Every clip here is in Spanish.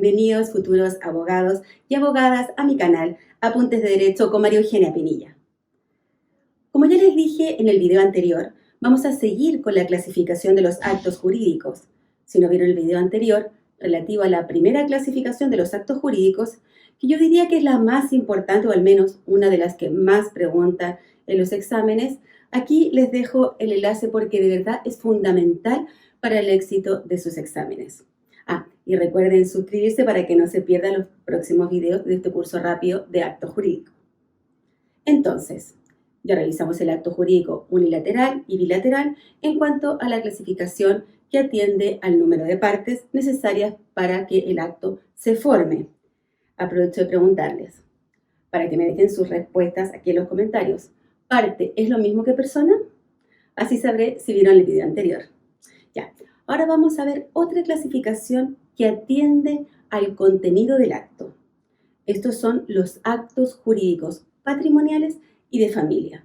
Bienvenidos futuros abogados y abogadas a mi canal Apuntes de Derecho con María Eugenia Pinilla. Como ya les dije en el video anterior, vamos a seguir con la clasificación de los actos jurídicos. Si no vieron el video anterior, relativo a la primera clasificación de los actos jurídicos, que yo diría que es la más importante o al menos una de las que más preguntan en los exámenes, aquí les dejo el enlace porque de verdad es fundamental para el éxito de sus exámenes. Y recuerden suscribirse para que no se pierdan los próximos videos de este curso rápido de acto jurídico. Entonces, ya revisamos el acto jurídico unilateral y bilateral en cuanto a la clasificación que atiende al número de partes necesarias para que el acto se forme. Aprovecho de preguntarles, para que me dejen sus respuestas aquí en los comentarios. ¿Parte es lo mismo que persona? Así sabré si vieron el video anterior. Ya, ahora vamos a ver otra clasificación que atiende al contenido del acto. Estos son los actos jurídicos patrimoniales y de familia.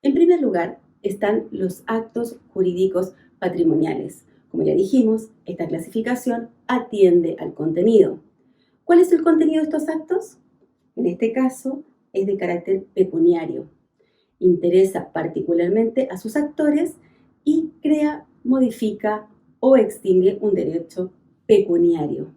En primer lugar, están los actos jurídicos patrimoniales. Como ya dijimos, esta clasificación atiende al contenido. ¿Cuál es el contenido de estos actos? En este caso, es de carácter pecuniario. Interesa particularmente a sus actores y crea, modifica o extingue un derecho pecuniario.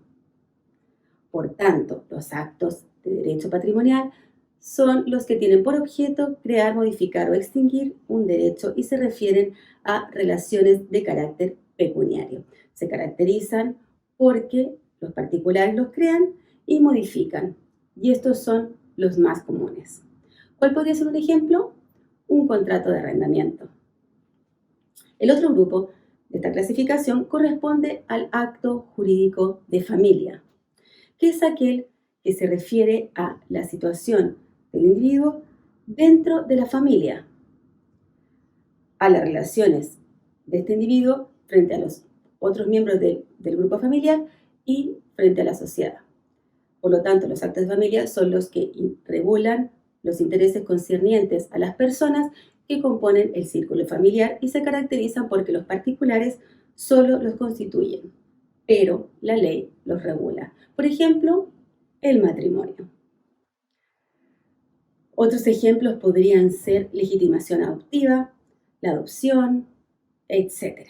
Por tanto, los actos de derecho patrimonial son los que tienen por objeto crear, modificar o extinguir un derecho y se refieren a relaciones de carácter pecuniario. Se caracterizan porque los particulares los crean y modifican, y estos son los más comunes. ¿Cuál podría ser un ejemplo? Un contrato de arrendamiento. El otro grupo de esta clasificación corresponde al acto jurídico de familia, que es aquel que se refiere a la situación del individuo dentro de la familia, a las relaciones de este individuo frente a los otros miembros del grupo familiar y frente a la sociedad. Por lo tanto, los actos de familia son los que regulan los intereses concernientes a las personas que componen el círculo familiar y se caracterizan porque los particulares solo los constituyen, pero la ley los regula. Por ejemplo, el matrimonio. Otros ejemplos podrían ser legitimación adoptiva, la adopción, etc.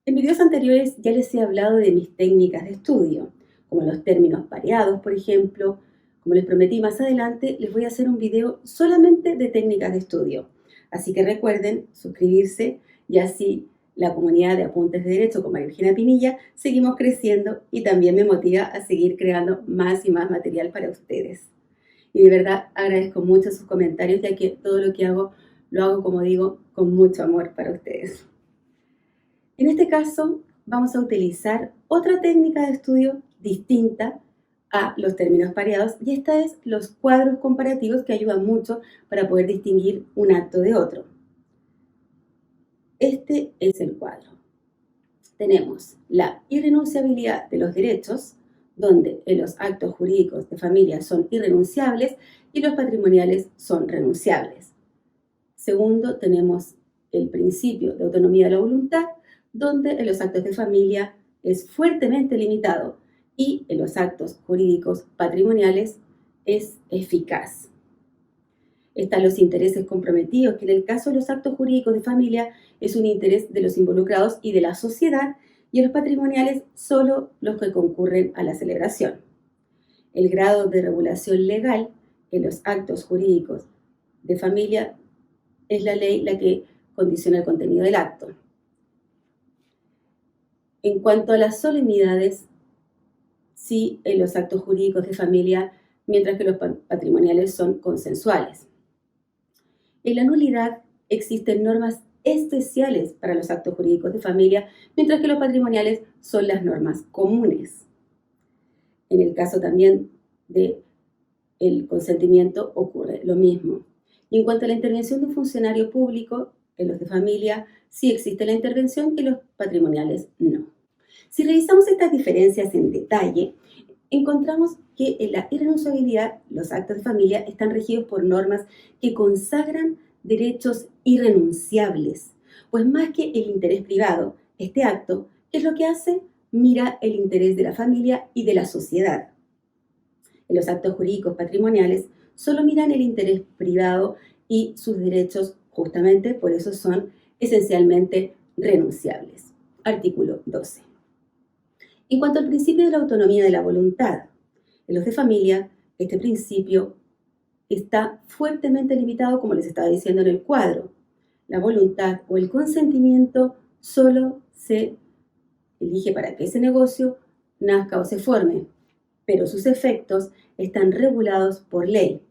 En videos anteriores ya les he hablado de mis técnicas de estudio, como los términos pareados, por ejemplo. Como les prometí, más adelante les voy a hacer un video solamente de técnicas de estudio. Así que recuerden suscribirse y así la comunidad de Apuntes de Derecho con María Eugenia Pinilla seguimos creciendo y también me motiva a seguir creando más y más material para ustedes. Y de verdad agradezco mucho sus comentarios, ya que todo lo que hago, lo hago, como digo, con mucho amor para ustedes. En este caso, vamos a utilizar otra técnica de estudio distinta a los términos pareados, y esta es los cuadros comparativos, que ayudan mucho para poder distinguir un acto de otro. Este es el cuadro. Tenemos la irrenunciabilidad de los derechos, donde los actos jurídicos de familia son irrenunciables y los patrimoniales son renunciables. Segundo, tenemos el principio de autonomía de la voluntad, donde en los actos de familia es fuertemente limitado y en los actos jurídicos patrimoniales es eficaz. Están los intereses comprometidos, que en el caso de los actos jurídicos de familia es un interés de los involucrados y de la sociedad, y en los patrimoniales solo los que concurren a la celebración. El grado de regulación legal en los actos jurídicos de familia es la ley la que condiciona el contenido del acto. En cuanto a las solemnidades, sí, en los actos jurídicos de familia, mientras que los patrimoniales son consensuales. En la nulidad existen normas especiales para los actos jurídicos de familia, mientras que los patrimoniales son las normas comunes. En el caso también del consentimiento ocurre lo mismo. Y en cuanto a la intervención de un funcionario público, en los de familia sí existe la intervención, y en los patrimoniales no. Si revisamos estas diferencias en detalle, encontramos que en la irrenunciabilidad los actos de familia están regidos por normas que consagran derechos irrenunciables, pues más que el interés privado, este acto, ¿qué es lo que hace? mira el interés de la familia y de la sociedad. En los actos jurídicos patrimoniales solo miran el interés privado y sus derechos, justamente por eso son esencialmente renunciables. Artículo 12. En cuanto al principio de la autonomía de la voluntad, en los de familia, este principio está fuertemente limitado, como les estaba diciendo en el cuadro. La voluntad o el consentimiento solo se elige para que ese negocio nazca o se forme, pero sus efectos están regulados por ley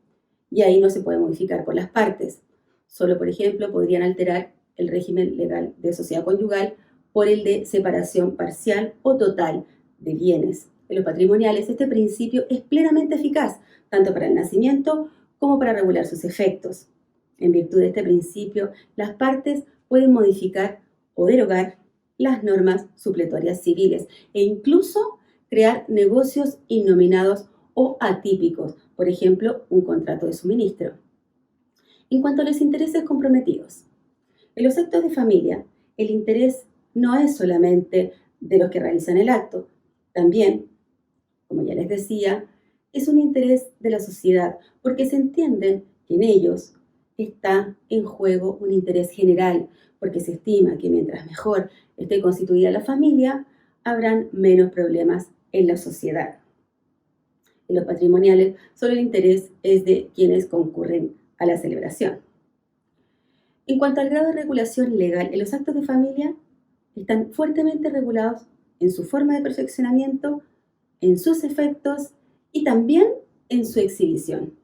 y ahí no se puede modificar por las partes. Solo, por ejemplo, podrían alterar el régimen legal de sociedad conyugal por el de separación parcial o total de bienes. En los patrimoniales, este principio es plenamente eficaz, tanto para el nacimiento como para regular sus efectos. En virtud de este principio, las partes pueden modificar o derogar las normas supletorias civiles e incluso crear negocios innominados o atípicos, por ejemplo, un contrato de suministro. En cuanto a los intereses comprometidos, en los actos de familia, el interés no es solamente de los que realizan el acto, también, como ya les decía, es un interés de la sociedad, porque se entiende que en ellos está en juego un interés general, porque se estima que mientras mejor esté constituida la familia, habrán menos problemas en la sociedad. En los patrimoniales, solo el interés es de quienes concurren a la celebración. En cuanto al grado de regulación legal, en los actos de familia están fuertemente regulados en su forma de perfeccionamiento, en sus efectos y también en su exhibición.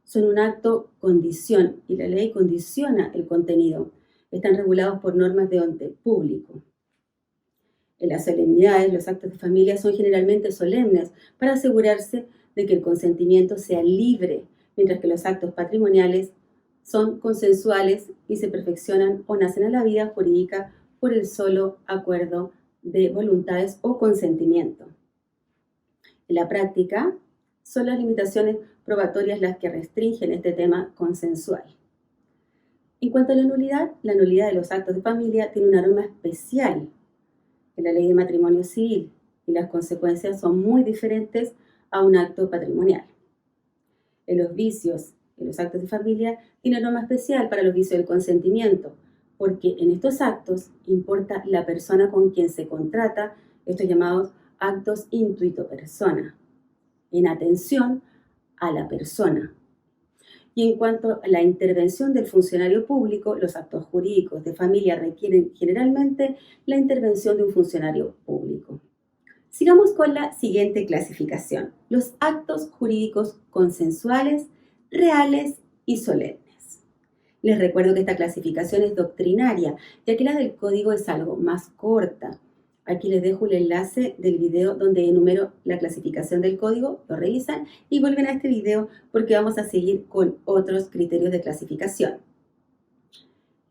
Son un acto condición y la ley condiciona el contenido. Están regulados por normas de orden público. En las solemnidades, los actos de familia son generalmente solemnes para asegurarse de que el consentimiento sea libre, mientras que los actos patrimoniales son consensuales y se perfeccionan o nacen a la vida jurídica por el solo acuerdo de voluntades o consentimiento. En la práctica, son las limitaciones probatorias las que restringen este tema consensual. En cuanto a la nulidad de los actos de familia tiene una norma especial en la ley de matrimonio civil y las consecuencias son muy diferentes a un acto patrimonial. En los vicios en los actos de familia tiene norma especial para los vicios del consentimiento, porque en estos actos importa la persona con quien se contrata, estos llamados actos intuito persona, en atención a la persona. Y en cuanto a la intervención del funcionario público, los actos jurídicos de familia requieren generalmente la intervención de un funcionario público. Sigamos con la siguiente clasificación: los actos jurídicos consensuales, reales y solemnes. Les recuerdo que esta clasificación es doctrinaria, ya que la del código es algo más corta. Aquí les dejo el enlace del video donde enumero la clasificación del código, lo revisan y vuelven a este video porque vamos a seguir con otros criterios de clasificación.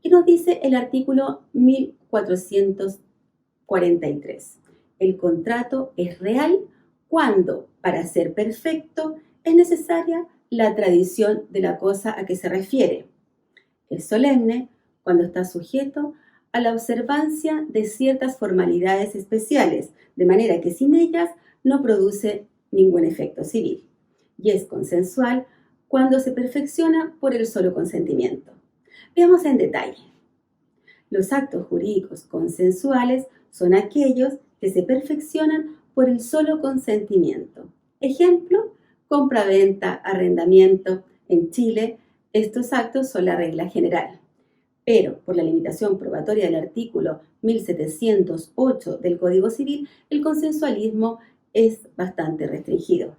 ¿Qué nos dice el artículo 1443? El contrato es real cuando, para ser perfecto, es necesaria la tradición de la cosa a que se refiere. Es solemne cuando está sujeto a la observancia de ciertas formalidades especiales, de manera que sin ellas no produce ningún efecto civil. Y es consensual cuando se perfecciona por el solo consentimiento. Veamos en detalle. Los actos jurídicos consensuales son aquellos que se perfeccionan por el solo consentimiento. Ejemplo, compra-venta, arrendamiento. En Chile, estos actos son la regla general. Pero por la limitación probatoria del artículo 1708 del Código Civil, el consensualismo es bastante restringido.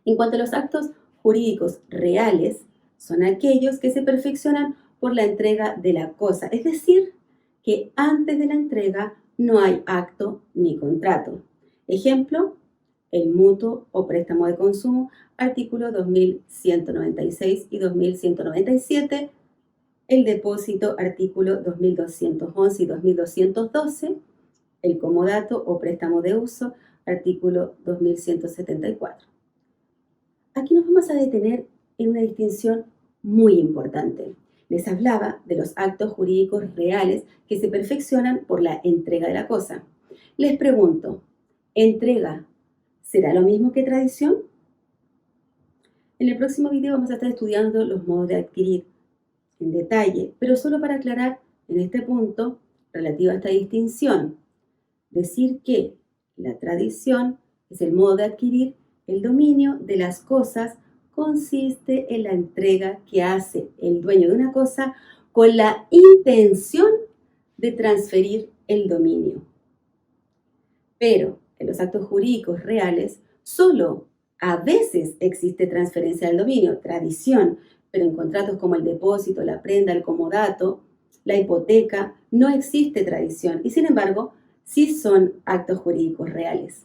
En cuanto a los actos jurídicos reales, son aquellos que se perfeccionan por la entrega de la cosa, es decir, que antes de la entrega no hay acto ni contrato. Ejemplo, el mutuo o préstamo de consumo, artículos 2196 y 2197, el depósito, artículo 2211 y 2212, el comodato o préstamo de uso, artículo 2174. Aquí nos vamos a detener en una distinción muy importante. Les hablaba de los actos jurídicos reales que se perfeccionan por la entrega de la cosa. Les pregunto, ¿entrega será lo mismo que tradición? En el próximo video vamos a estar estudiando los modos de adquirir en detalle, pero solo para aclarar en este punto relativo a esta distinción, decir que la tradición es el modo de adquirir el dominio de las cosas, consiste en la entrega que hace el dueño de una cosa con la intención de transferir el dominio. Pero en los actos jurídicos reales solo a veces existe transferencia del dominio, tradición, pero en contratos como el depósito, la prenda, el comodato, la hipoteca, no existe tradición y sin embargo sí son actos jurídicos reales.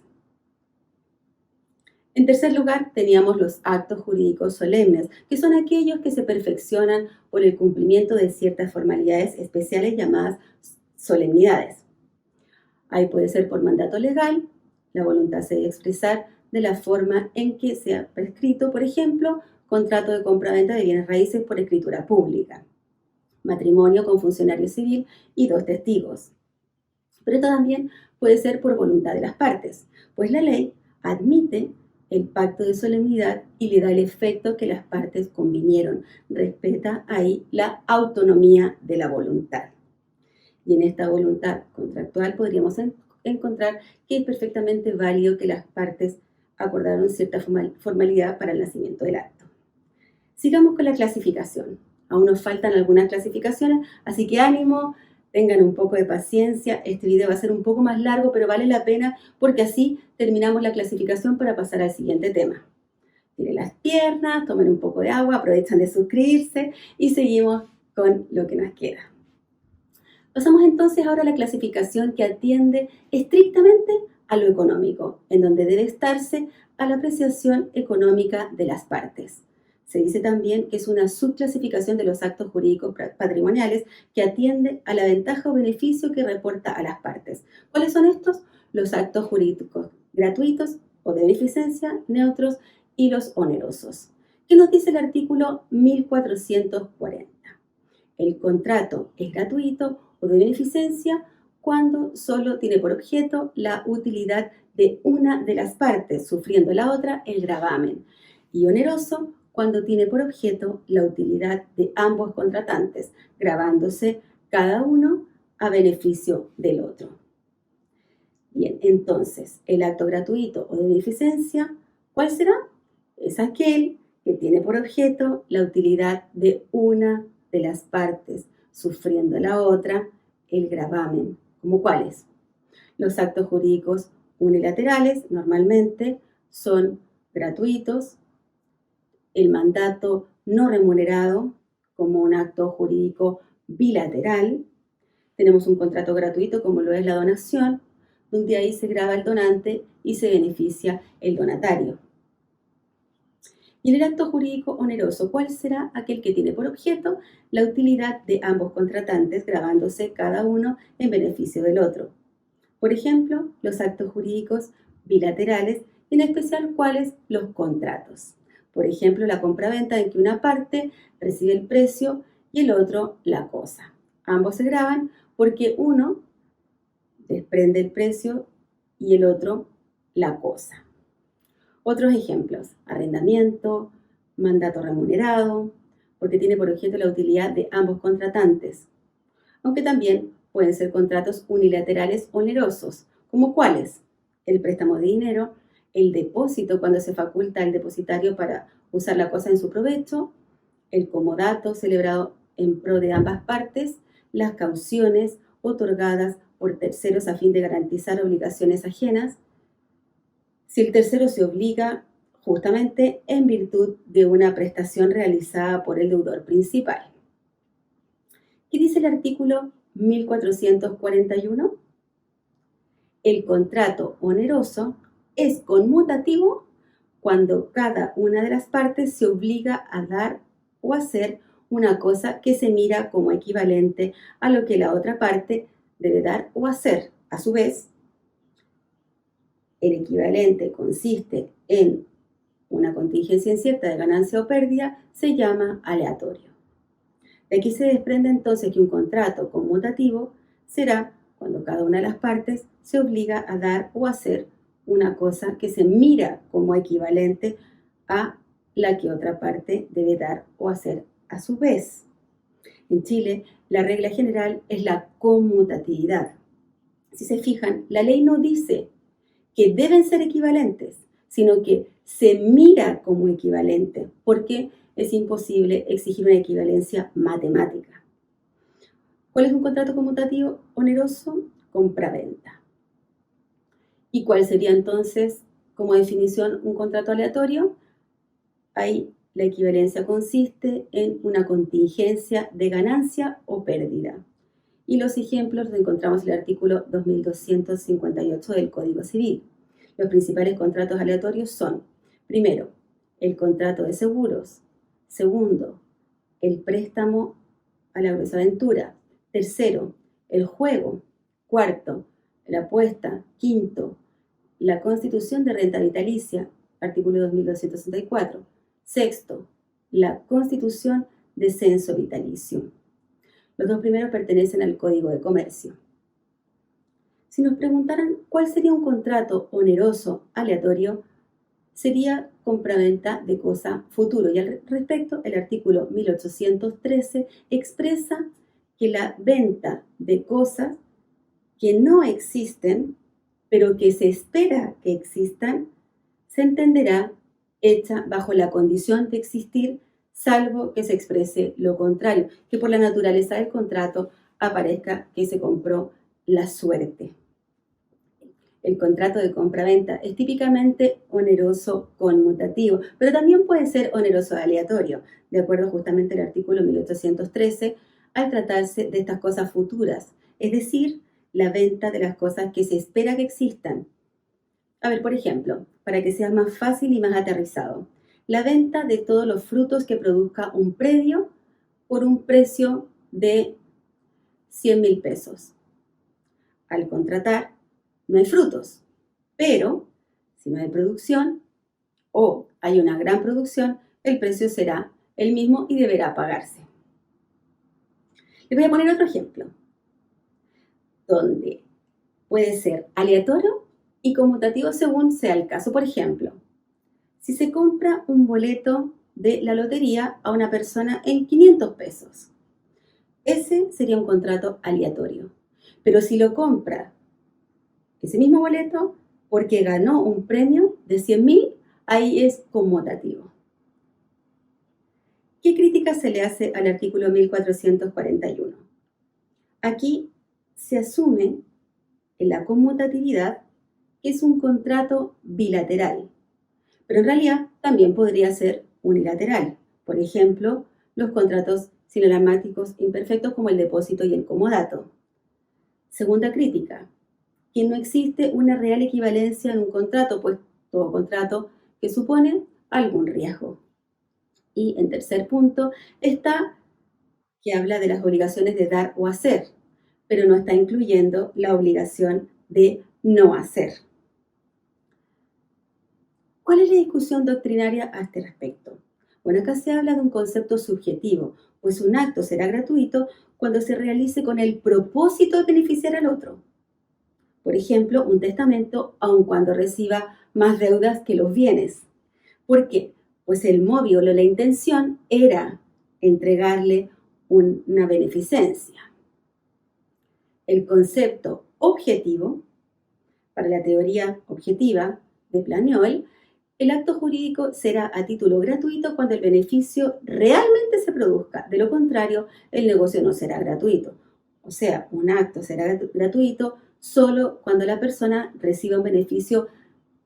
En tercer lugar, teníamos los actos jurídicos solemnes, que son aquellos que se perfeccionan por el cumplimiento de ciertas formalidades especiales llamadas solemnidades. Ahí puede ser por mandato legal, la voluntad se debe expresar de la forma en que se ha prescrito, por ejemplo, contrato de compra-venta de bienes raíces por escritura pública, matrimonio con funcionario civil y 2 testigos. Pero también puede ser por voluntad de las partes, pues la ley admite el pacto de solemnidad y le da el efecto que las partes convinieron. Respeta ahí la autonomía de la voluntad. Y en esta voluntad contractual podríamos encontrar que es perfectamente válido que las partes acordaron cierta formalidad para el nacimiento del acto. Sigamos con la clasificación. Aún nos faltan algunas clasificaciones, así que ánimo, tengan un poco de paciencia. Este video va a ser un poco más largo, pero vale la pena porque así terminamos la clasificación para pasar al siguiente tema. Tiren las piernas, tomen un poco de agua, aprovechan de suscribirse y seguimos con lo que nos queda. Pasamos entonces ahora a la clasificación que atiende estrictamente a lo económico, en donde debe estarse a la apreciación económica de las partes. Se dice también que es una subclasificación de los actos jurídicos patrimoniales que atiende a la ventaja o beneficio que reporta a las partes. ¿Cuáles son estos? Los actos jurídicos gratuitos o de beneficencia, neutros y los onerosos. ¿Qué nos dice el artículo 1440? El contrato es gratuito o de beneficencia cuando solo tiene por objeto la utilidad de una de las partes, sufriendo la otra el gravamen, y oneroso cuando tiene por objeto la utilidad de ambos contratantes, gravándose cada uno a beneficio del otro. Bien, entonces, el acto gratuito o de beneficencia, ¿cuál será? Es aquel que tiene por objeto la utilidad de una de las partes, sufriendo la otra el gravamen. ¿Cómo cuáles? Los actos jurídicos unilaterales normalmente son gratuitos. El mandato no remunerado como un acto jurídico bilateral. Tenemos un contrato gratuito como lo es la donación, donde ahí se grava el donante y se beneficia el donatario. Y en el acto jurídico oneroso, ¿cuál será? Aquel que tiene por objeto la utilidad de ambos contratantes, gravándose cada uno en beneficio del otro. Por ejemplo, los actos jurídicos bilaterales, en especial cuáles los contratos. Por ejemplo, la compraventa en que una parte recibe el precio y el otro la cosa. Ambos se gravan porque uno desprende el precio y el otro la cosa. Otros ejemplos: arrendamiento, mandato remunerado, porque tiene por objeto la utilidad de ambos contratantes. Aunque también pueden ser contratos unilaterales onerosos, como cuáles: el préstamo de dinero, el depósito cuando se faculta al depositario para usar la cosa en su provecho, el comodato celebrado en pro de ambas partes, las cauciones otorgadas por terceros a fin de garantizar obligaciones ajenas, si el tercero se obliga justamente en virtud de una prestación realizada por el deudor principal. ¿Qué dice el artículo 1441? El contrato oneroso es conmutativo cuando cada una de las partes se obliga a dar o hacer una cosa que se mira como equivalente a lo que la otra parte debe dar o hacer. A su vez, el equivalente consiste en una contingencia incierta de ganancia o pérdida, se llama aleatorio. De aquí se desprende entonces que un contrato conmutativo será cuando cada una de las partes se obliga a dar o hacer una cosa que se mira como equivalente a la que otra parte debe dar o hacer a su vez. En Chile, la regla general es la conmutatividad. Si se fijan, la ley no dice que deben ser equivalentes, sino que se mira como equivalente, porque es imposible exigir una equivalencia matemática. ¿Cuál es un contrato conmutativo oneroso? Compra-venta. ¿Y cuál sería entonces, como definición, un contrato aleatorio? Ahí la equivalencia consiste en una contingencia de ganancia o pérdida. Y los ejemplos los encontramos en el artículo 2258 del Código Civil. Los principales contratos aleatorios son, primero, el contrato de seguros. Segundo, el préstamo a la gruesa aventura. Tercero, el juego. Cuarto, la apuesta. Quinto, la constitución de renta vitalicia, artículo 2264. Sexto, la constitución de censo vitalicio. Los dos primeros pertenecen al Código de Comercio. Si nos preguntaran cuál sería un contrato oneroso aleatorio, sería compraventa de cosa futuro. Y al respecto, el artículo 1813 expresa que la venta de cosas que no existen, pero que se espera que existan, se entenderá hecha bajo la condición de existir, salvo que se exprese lo contrario, que por la naturaleza del contrato aparezca que se compró la suerte. El contrato de compra-venta es típicamente oneroso conmutativo, pero también puede ser oneroso aleatorio, de acuerdo justamente al artículo 1813, al tratarse de estas cosas futuras, es decir, la venta de las cosas que se espera que existan. A ver, por ejemplo, para que sea más fácil y más aterrizado, la venta de todos los frutos que produzca un predio por un precio de 100.000 pesos. Al contratar, no hay frutos, pero si no hay producción o hay una gran producción, el precio será el mismo y deberá pagarse. Les voy a poner otro ejemplo, donde puede ser aleatorio y conmutativo según sea el caso. Por ejemplo, si se compra un boleto de la lotería a una persona en 500 pesos, ese sería un contrato aleatorio. Pero si lo compra ese mismo boleto porque ganó un premio de 100.000, ahí es conmutativo. ¿Qué crítica se le hace al artículo 1441? Aquí se asume en la conmutatividad que es un contrato bilateral, pero en realidad también podría ser unilateral. Por ejemplo, los contratos sinalamáticos imperfectos como el depósito y el comodato. Segunda crítica, que no existe una real equivalencia en un contrato, pues todo contrato que supone algún riesgo. Y en tercer punto está que habla de las obligaciones de dar o hacer, pero no está incluyendo la obligación de no hacer. ¿Cuál es la discusión doctrinaria a este respecto? Bueno, acá se habla de un concepto subjetivo, pues un acto será gratuito cuando se realice con el propósito de beneficiar al otro. Por ejemplo, un testamento, aun cuando reciba más deudas que los bienes. ¿Por qué? Pues el móvil o la intención era entregarle una beneficencia. El concepto objetivo, para la teoría objetiva de Planiol, el acto jurídico será a título gratuito cuando el beneficio realmente se produzca. De lo contrario, el negocio no será gratuito. O sea, un acto será gratuito solo cuando la persona reciba un beneficio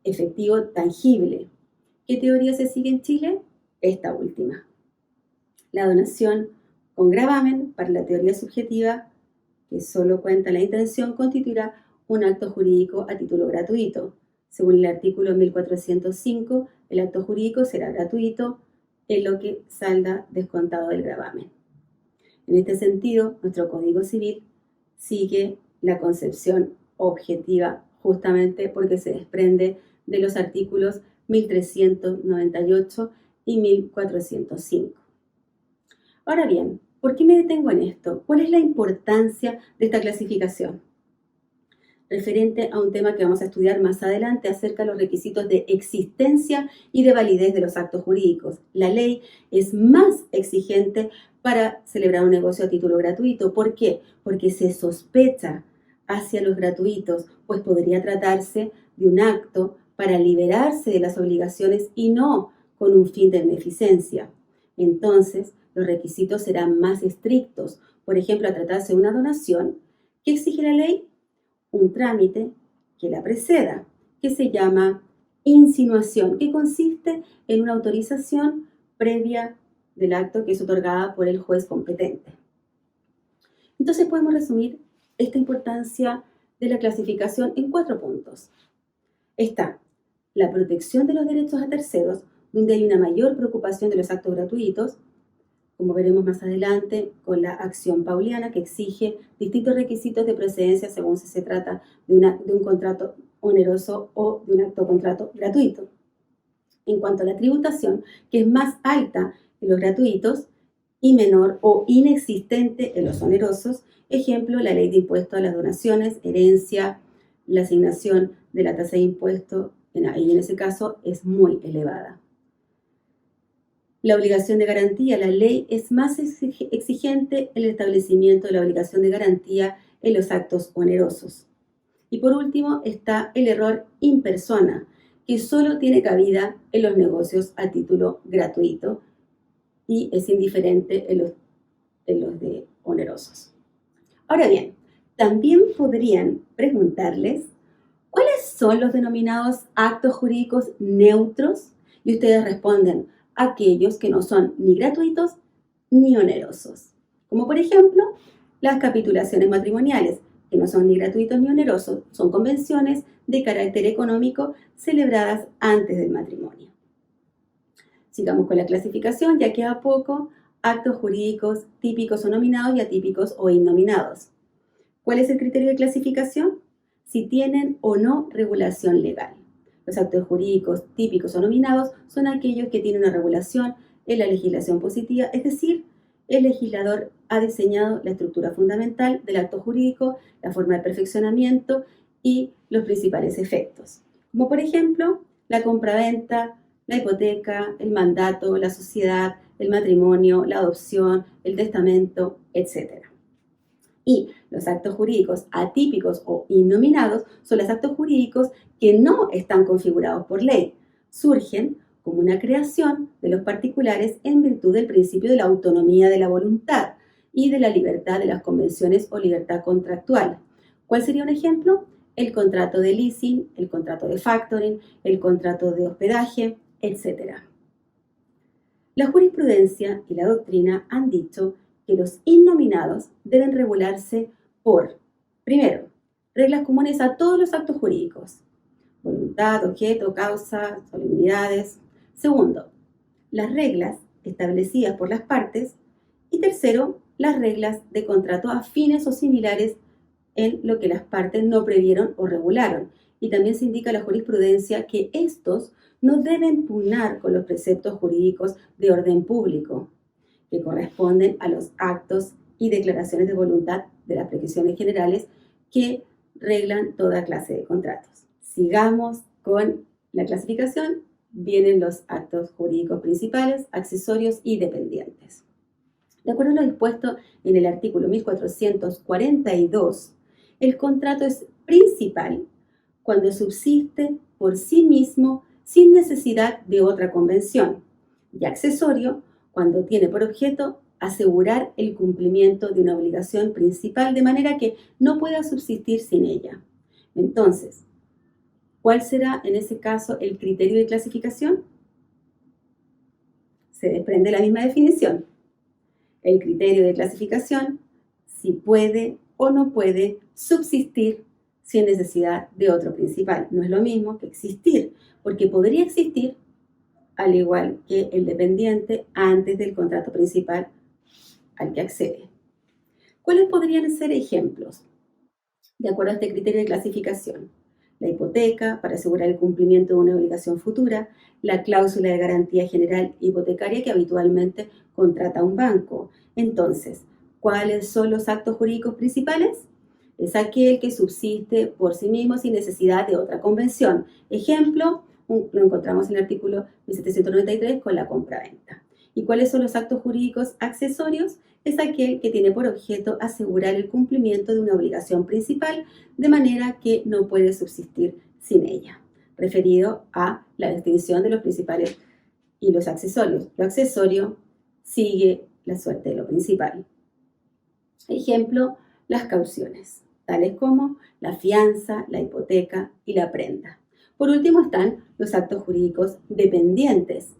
efectivo tangible. ¿Qué teoría se sigue en Chile? Esta última. La donación con gravamen para la teoría subjetiva, que solo cuenta la intención, constituirá un acto jurídico a título gratuito. Según el artículo 1405, el acto jurídico será gratuito en lo que salga descontado del gravamen. En este sentido, nuestro Código Civil sigue la concepción objetiva justamente porque se desprende de los artículos 1398 y 1405. Ahora bien, ¿por qué me detengo en esto? ¿Cuál es la importancia de esta clasificación? referente a un tema que vamos a estudiar más adelante acerca de los requisitos de existencia y de validez de los actos jurídicos. La ley es más exigente para celebrar un negocio a título gratuito. ¿Por qué? Porque se sospecha hacia los gratuitos, pues podría tratarse de un acto para liberarse de las obligaciones y no con un fin de beneficencia. Entonces, los requisitos serán más estrictos. Por ejemplo, al tratarse de una donación, ¿qué exige la ley? Un trámite que la preceda, que se llama insinuación, que consiste en una autorización previa del acto que es otorgada por el juez competente. Entonces podemos resumir esta importancia de la clasificación en 4 puntos. Está la protección de los derechos a terceros, donde hay una mayor preocupación de los actos gratuitos, como veremos más adelante con la acción pauliana, que exige distintos requisitos de procedencia según si se trata de un contrato oneroso o de un acto contrato gratuito. En cuanto a la tributación, que es más alta en los gratuitos y menor o inexistente en los onerosos, ejemplo, la ley de impuesto a las donaciones, herencia, la asignación de la tasa de impuesto, y en ese caso es muy elevada. La obligación de garantía, la ley es más exigente en el establecimiento de la obligación de garantía en los actos onerosos. Y por último está el error in persona, que solo tiene cabida en los negocios a título gratuito y es indiferente en los de onerosos. Ahora bien, también podrían preguntarles ¿cuáles son los denominados actos jurídicos neutros? Y ustedes responden, aquellos que no son ni gratuitos ni onerosos. Como por ejemplo, las capitulaciones matrimoniales, que no son ni gratuitos ni onerosos, son convenciones de carácter económico celebradas antes del matrimonio. Sigamos con la clasificación, ya queda poco. Actos jurídicos típicos o nominados y atípicos o innominados. ¿Cuál es el criterio de clasificación? Si tienen o no regulación legal. Los actos jurídicos típicos o nominados son aquellos que tienen una regulación en la legislación positiva, es decir, el legislador ha diseñado la estructura fundamental del acto jurídico, la forma de perfeccionamiento y los principales efectos. Como por ejemplo, la compraventa, la hipoteca, el mandato, la sociedad, el matrimonio, la adopción, el testamento, etc. Y los actos jurídicos atípicos o innominados son los actos jurídicos que no están configurados por ley. Surgen como una creación de los particulares en virtud del principio de la autonomía de la voluntad y de la libertad de las convenciones o libertad contractual. ¿Cuál sería un ejemplo? El contrato de leasing, el contrato de factoring, el contrato de hospedaje, etc. La jurisprudencia y la doctrina han dicho que los innominados deben regularse por, primero, reglas comunes a todos los actos jurídicos, voluntad, objeto, causa, solemnidades. Segundo, las reglas establecidas por las partes. Y tercero, las reglas de contrato afines o similares en lo que las partes no previeron o regularon. Y también se indica la jurisprudencia que estos no deben pugnar con los preceptos jurídicos de orden público, que corresponden a los actos y declaraciones de voluntad de las prescripciones generales que reglan toda clase de contratos. Sigamos con la clasificación. Vienen los actos jurídicos principales, accesorios y dependientes. De acuerdo a lo dispuesto en el artículo 1442, el contrato es principal cuando subsiste por sí mismo sin necesidad de otra convención, y accesorio cuando tiene por objeto asegurar el cumplimiento de una obligación principal de manera que no pueda subsistir sin ella. Entonces, ¿cuál será en ese caso el criterio de clasificación? Se desprende la misma definición. El criterio de clasificación, si puede o no puede subsistir sin necesidad de otro principal. No es lo mismo que existir, porque podría existir al igual que el dependiente antes del contrato principal al que accede. ¿Cuáles podrían ser ejemplos? De acuerdo a este criterio de clasificación, la hipoteca para asegurar el cumplimiento de una obligación futura, la cláusula de garantía general hipotecaria que habitualmente contrata un banco. Entonces, ¿cuáles son los actos jurídicos principales? Es aquel que subsiste por sí mismo sin necesidad de otra convención. Ejemplo, lo encontramos en el artículo 1793 con la compraventa. ¿Y cuáles son los actos jurídicos accesorios? Es aquel que tiene por objeto asegurar el cumplimiento de una obligación principal de manera que no puede subsistir sin ella, referido a la distinción de los principales y los accesorios. Lo accesorio sigue la suerte de lo principal. Ejemplo, las cauciones, tales como la fianza, la hipoteca y la prenda. Por último están los actos jurídicos dependientes.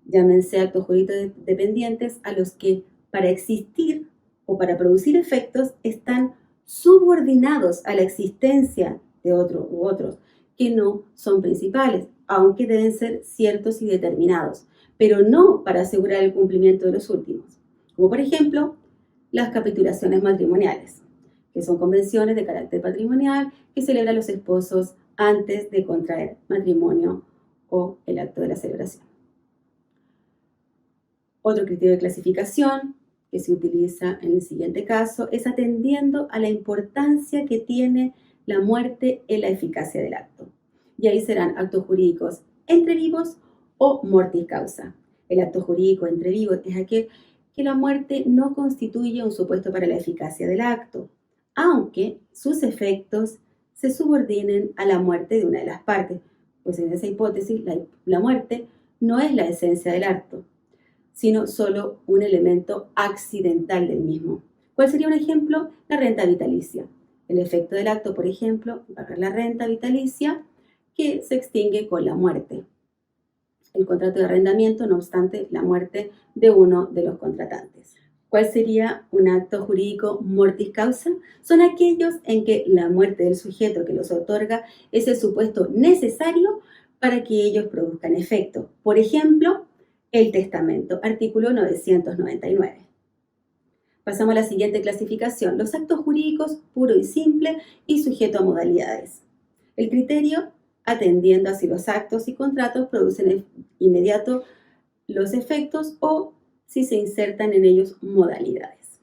Llámense actos jurídicos dependientes a los que para existir o para producir efectos están subordinados a la existencia de otro u otros que no son principales, aunque deben ser ciertos y determinados, pero no para asegurar el cumplimiento de los últimos, como por ejemplo las capitulaciones matrimoniales, que son convenciones de carácter patrimonial que celebran los esposos antes de contraer matrimonio o el acto de la celebración. Otro criterio de clasificación que se utiliza en el siguiente caso es atendiendo a la importancia que tiene la muerte en la eficacia del acto. Y ahí serán actos jurídicos entre vivos o mortis causa. El acto jurídico entre vivos es aquel que la muerte no constituye un supuesto para la eficacia del acto, aunque sus efectos se subordinen a la muerte de una de las partes, pues en esa hipótesis la muerte no es la esencia del acto, sino solo un elemento accidental del mismo. ¿Cuál sería un ejemplo? La renta vitalicia. El efecto del acto, por ejemplo, pagar la renta vitalicia que se extingue con la muerte. El contrato de arrendamiento, no obstante, la muerte de uno de los contratantes. ¿Cuál sería un acto jurídico mortis causa? Son aquellos en que la muerte del sujeto que los otorga es el supuesto necesario para que ellos produzcan efecto. Por ejemplo, el testamento, artículo 999. Pasamos a la siguiente clasificación, los actos jurídicos puro y simple y sujeto a modalidades. El criterio, atendiendo a si los actos y contratos producen inmediato los efectos o si se insertan en ellos modalidades.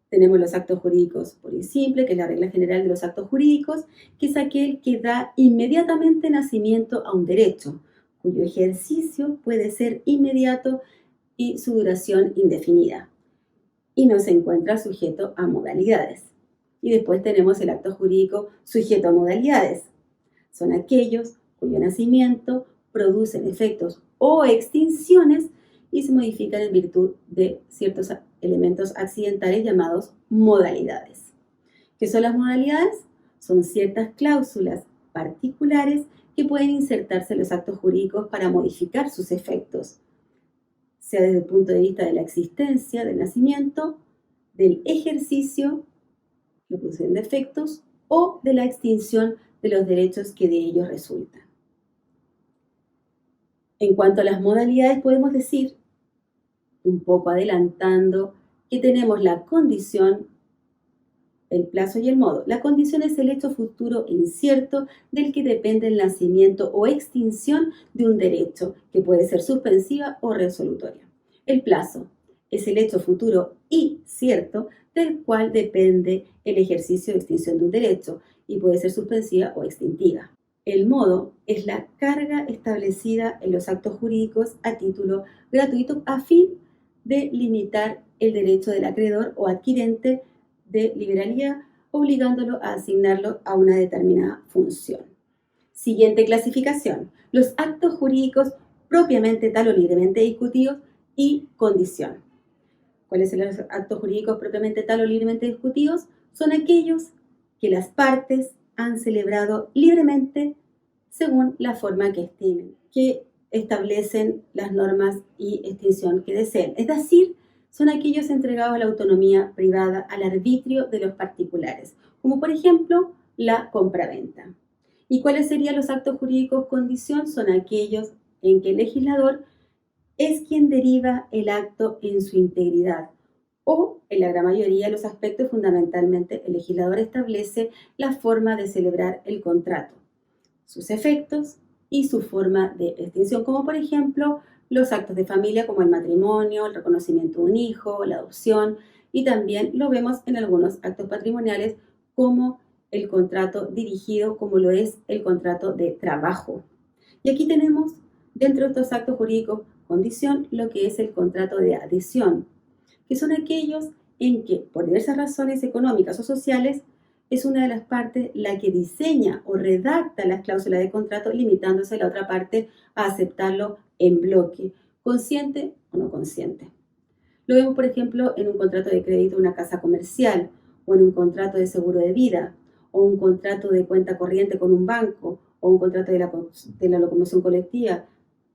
Tenemos los actos jurídicos puro y simple, que es la regla general de los actos jurídicos, que es aquel que da inmediatamente nacimiento a un derecho, cuyo ejercicio puede ser inmediato y su duración indefinida, y no se encuentra sujeto a modalidades. Y después tenemos el acto jurídico sujeto a modalidades. Son aquellos cuyo nacimiento producen efectos o extinciones y se modifican en virtud de ciertos elementos accidentales llamados modalidades. ¿Qué son las modalidades? Son ciertas cláusulas particulares que pueden insertarse en los actos jurídicos para modificar sus efectos, sea desde el punto de vista de la existencia, del nacimiento, del ejercicio, la producción de efectos, o de la extinción de los derechos que de ellos resultan. En cuanto a las modalidades, podemos decir, un poco adelantando, que tenemos la condición, el plazo y el modo. La condición es el hecho futuro incierto del que depende el nacimiento o extinción de un derecho, que puede ser suspensiva o resolutoria. El plazo es el hecho futuro y cierto del cual depende el ejercicio o extinción de un derecho y puede ser suspensiva o extintiva. El modo es la carga establecida en los actos jurídicos a título gratuito a fin de limitar el derecho del acreedor o adquirente de liberalía, obligándolo a asignarlo a una determinada función. Siguiente clasificación: los actos jurídicos propiamente tal o libremente discutidos y condición. ¿Cuáles son los actos jurídicos propiamente tal o libremente discutidos? Son aquellos que las partes han celebrado libremente según la forma que estimen, que establecen las normas y extinción que deseen. Es decir, son aquellos entregados a la autonomía privada, al arbitrio de los particulares, como por ejemplo la compraventa. ¿Y cuáles serían los actos jurídicos condición? Son aquellos en que el legislador es quien deriva el acto en su integridad, o en la gran mayoría de los aspectos, fundamentalmente, el legislador establece la forma de celebrar el contrato, sus efectos y su forma de extinción, como por ejemplo los actos de familia como el matrimonio, el reconocimiento de un hijo, la adopción, y también lo vemos en algunos actos patrimoniales como el contrato dirigido, como lo es el contrato de trabajo. Y aquí tenemos dentro de estos actos jurídicos condición lo que es el contrato de adhesión, que son aquellos en que, por diversas razones económicas o sociales, es una de las partes la que diseña o redacta las cláusulas de contrato, limitándose a la otra parte a aceptarlo en bloque, consciente o no consciente. Lo vemos, por ejemplo, en un contrato de crédito de una casa comercial, o en un contrato de seguro de vida, o un contrato de cuenta corriente con un banco, o un contrato de la locomoción colectiva,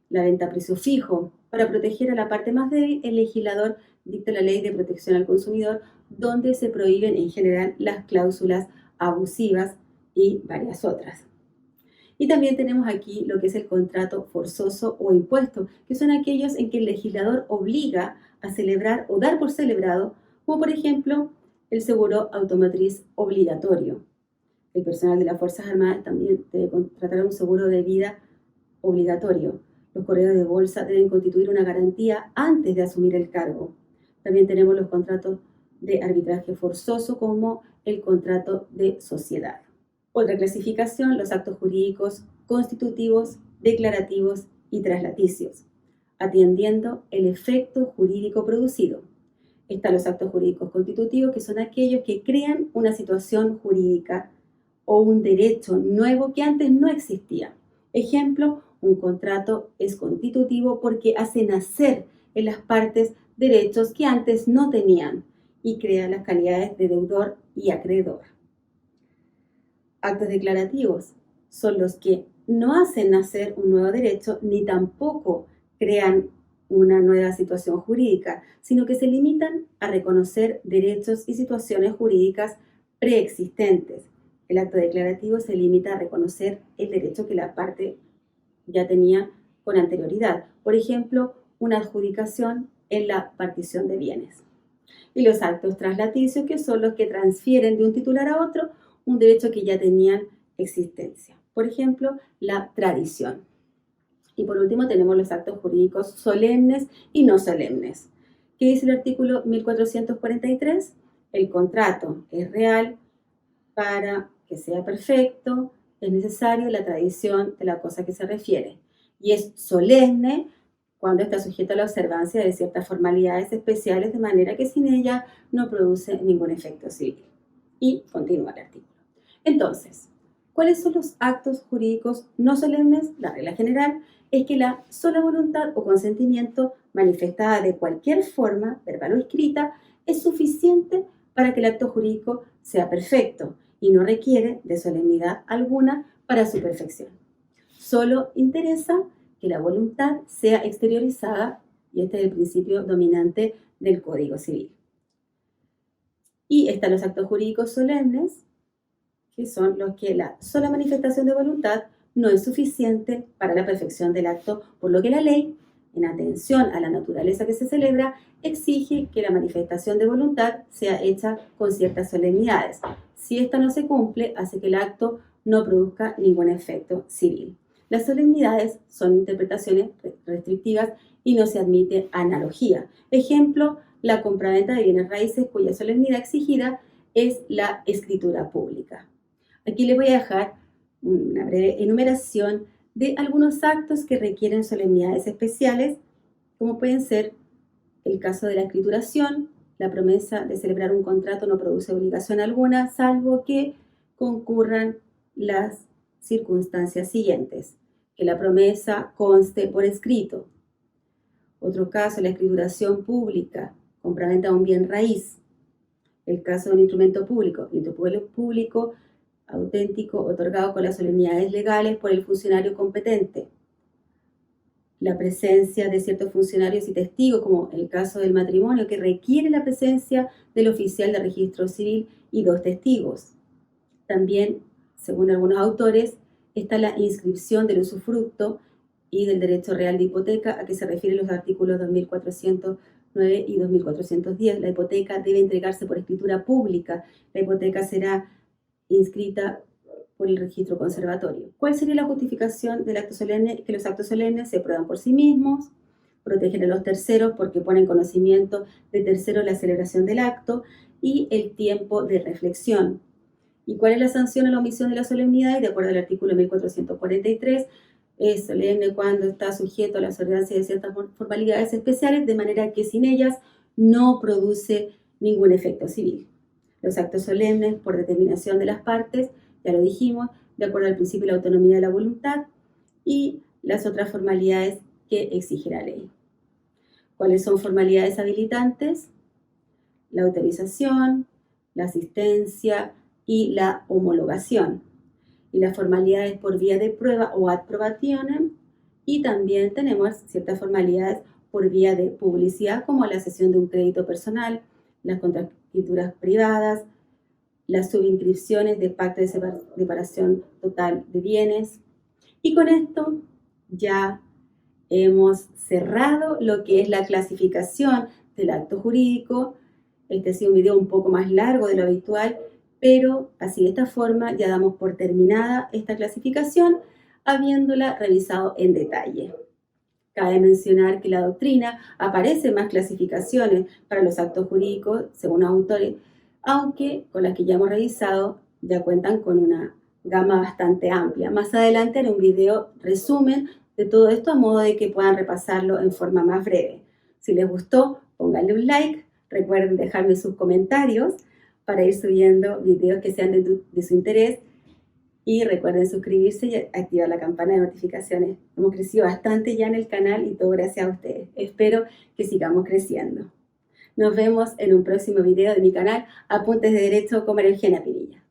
la venta a precio fijo. Para proteger a la parte más débil, el legislador dicta la Ley de Protección al Consumidor, donde se prohíben en general las cláusulas abusivas y varias otras. Y también tenemos aquí lo que es el contrato forzoso o impuesto, que son aquellos en que el legislador obliga a celebrar o dar por celebrado, como por ejemplo el seguro automotriz obligatorio. El personal de las Fuerzas Armadas también debe contratar un seguro de vida obligatorio. Los corredores de bolsa deben constituir una garantía antes de asumir el cargo. También tenemos los contratos de arbitraje forzoso como el contrato de sociedad. Otra clasificación, los actos jurídicos constitutivos, declarativos y traslaticios, atendiendo el efecto jurídico producido. Están los actos jurídicos constitutivos, que son aquellos que crean una situación jurídica o un derecho nuevo que antes no existía. Ejemplo, un contrato es constitutivo porque hace nacer en las partes derechos que antes no tenían y crea las calidades de deudor y acreedor. Actos declarativos son los que no hacen nacer un nuevo derecho ni tampoco crean una nueva situación jurídica, sino que se limitan a reconocer derechos y situaciones jurídicas preexistentes. El acto declarativo se limita a reconocer el derecho que la parte ya tenía con anterioridad. Por ejemplo, una adjudicación en la partición de bienes. Y los actos traslaticios, que son los que transfieren de un titular a otro un derecho que ya tenían existencia. Por ejemplo, la tradición. Y por último tenemos los actos jurídicos solemnes y no solemnes. ¿Qué dice el artículo 1443? El contrato es real para que sea perfecto, es necesario la tradición de la cosa que se refiere. Y es solemne cuando está sujeto a la observancia de ciertas formalidades especiales, de manera que sin ella no produce ningún efecto civil. Y continúa el artículo. Entonces, ¿cuáles son los actos jurídicos no solemnes? La regla general es que la sola voluntad o consentimiento manifestada de cualquier forma, verbal o escrita, es suficiente para que el acto jurídico sea perfecto y no requiere de solemnidad alguna para su perfección. Solo interesa que la voluntad sea exteriorizada, y este es el principio dominante del Código Civil. Y están los actos jurídicos solemnes, que son los que la sola manifestación de voluntad no es suficiente para la perfección del acto, por lo que la ley, en atención a la naturaleza que se celebra, exige que la manifestación de voluntad sea hecha con ciertas solemnidades. Si esta no se cumple, hace que el acto no produzca ningún efecto civil. Las solemnidades son interpretaciones restrictivas y no se admite analogía. Ejemplo, la compraventa de bienes raíces cuya solemnidad exigida es la escritura pública. Aquí les voy a dejar una breve enumeración de algunos actos que requieren solemnidades especiales, como pueden ser el caso de la escrituración. La promesa de celebrar un contrato no produce obligación alguna, salvo que concurran las circunstancias siguientes: que la promesa conste por escrito. Otro caso, la escrituración pública, compraventa de un bien raíz. El caso de un instrumento público, el instrumento público auténtico otorgado con las solemnidades legales por el funcionario competente. La presencia de ciertos funcionarios y testigos, como el caso del matrimonio, que requiere la presencia del oficial de registro civil y 2 testigos. También, según algunos autores, está la inscripción del usufructo y del derecho real de hipoteca, a que se refieren los artículos 2409 y 2410. La hipoteca debe entregarse por escritura pública. La hipoteca será inscrita por el registro conservatorio. ¿Cuál sería la justificación del acto solemne? Que los actos solemnes se prueban por sí mismos, protegen a los terceros porque ponen conocimiento de terceros la celebración del acto y el tiempo de reflexión. ¿Y cuál es la sanción a la omisión de la solemnidad? De acuerdo al artículo 1443, es solemne cuando está sujeto a las observancia de ciertas formalidades especiales, de manera que sin ellas no produce ningún efecto civil. Los actos solemnes, por determinación de las partes, ya lo dijimos, de acuerdo al principio de la autonomía de la voluntad, y las otras formalidades que exige la ley. ¿Cuáles son formalidades habilitantes? La autorización, la asistencia y la homologación. Y las formalidades por vía de prueba o ad probationem, y también tenemos ciertas formalidades por vía de publicidad, como la cesión de un crédito personal, las contraescrituras privadas, las subinscripciones de pacto de separación total de bienes. Y con esto ya hemos cerrado lo que es la clasificación del acto jurídico. Este ha sido un video un poco más largo de lo habitual, pero así de esta forma ya damos por terminada esta clasificación, habiéndola revisado en detalle. Cabe mencionar que la doctrina aparece más clasificaciones para los actos jurídicos, según autores, aunque con las que ya hemos revisado ya cuentan con una gama bastante amplia. Más adelante en un video resumen de todo esto a modo de que puedan repasarlo en forma más breve. Si les gustó, pónganle un like, recuerden dejarme sus comentarios para ir subiendo videos que sean de su interés. Y recuerden suscribirse y activar la campana de notificaciones. Hemos crecido bastante ya en el canal y todo gracias a ustedes. Espero que sigamos creciendo. Nos vemos en un próximo video de mi canal Apuntes de Derecho con María Eugenia Pinilla.